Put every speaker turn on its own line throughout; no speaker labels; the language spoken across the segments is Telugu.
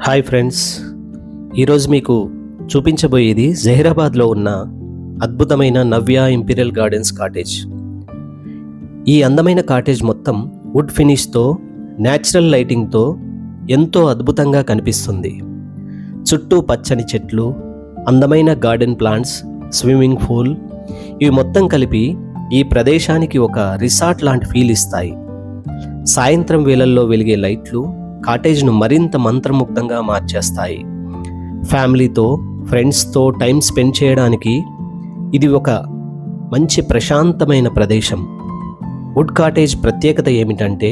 హాయ్ ఫ్రెండ్స్, ఈరోజు మీకు చూపించబోయేది జహీరాబాద్లో ఉన్న అద్భుతమైన నవ్య ఇంపీరియల్ గార్డెన్స్ కాటేజ్. ఈ అందమైన కాటేజ్ మొత్తం వుడ్ ఫినిష్తో, న్యాచురల్ లైటింగ్తో ఎంతో అద్భుతంగా కనిపిస్తుంది. చుట్టూ పచ్చని చెట్లు, అందమైన గార్డెన్ ప్లాంట్స్, స్విమ్మింగ్ పూల్ ఇవి మొత్తం కలిపి ఈ ప్రదేశానికి ఒక రిసార్ట్ లాంటి ఫీల్ ఇస్తాయి. సాయంత్రం వేళల్లో వెలిగే లైట్లు కాటేజ్ను మరింత మంత్రముగ్ధంగా మార్చేస్తాయి. ఫ్యామిలీతో, ఫ్రెండ్స్తో టైం స్పెండ్ చేయడానికి ఇది ఒక మంచి ప్రశాంతమైన ప్రదేశం. వుడ్ కాటేజ్ ప్రత్యేకత ఏమిటంటే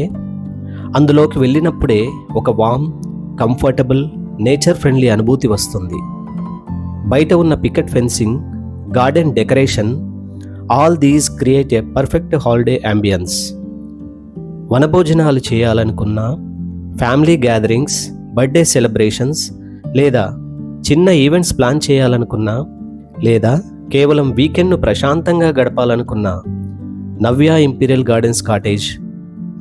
అందులోకి వెళ్ళినప్పుడే ఒక వామ్, కంఫర్టబుల్, నేచర్ ఫ్రెండ్లీ అనుభూతి వస్తుంది. బయట ఉన్న picket fencing, garden decoration, all these create a perfect holiday ambience. వనభోజనాలు చేయాలనుకున్నా, ఫ్యామిలీ గ్యాదరింగ్స్, బర్త్డే సెలబ్రేషన్స్ లేదా చిన్న ఈవెంట్స్ ప్లాన్ చేయాలనుకున్నా, లేదా కేవలం వీకెండ్ను ప్రశాంతంగా గడపాలనుకున్నా, నవ్య ఇంపీరియల్ గార్డెన్స్ కాటేజ్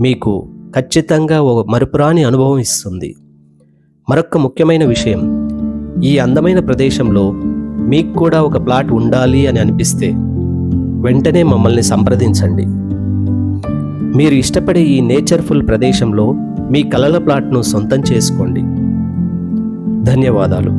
మీకు ఖచ్చితంగా ఒక మరుపురాని అనుభవం ఇస్తుంది. మరొక ముఖ్యమైన విషయం, ఈ అందమైన ప్రదేశంలో మీకు కూడా ఒక ప్లాట్ ఉండాలి అని అనిపిస్తే వెంటనే మమ్మల్ని సంప్రదించండి. మీరు ఇష్టపడే ఈ నేచర్ఫుల్ ప్రదేశంలో మీ కలల ప్లాట్ను సొంతం చేసుకోండి. ధన్యవాదాలు.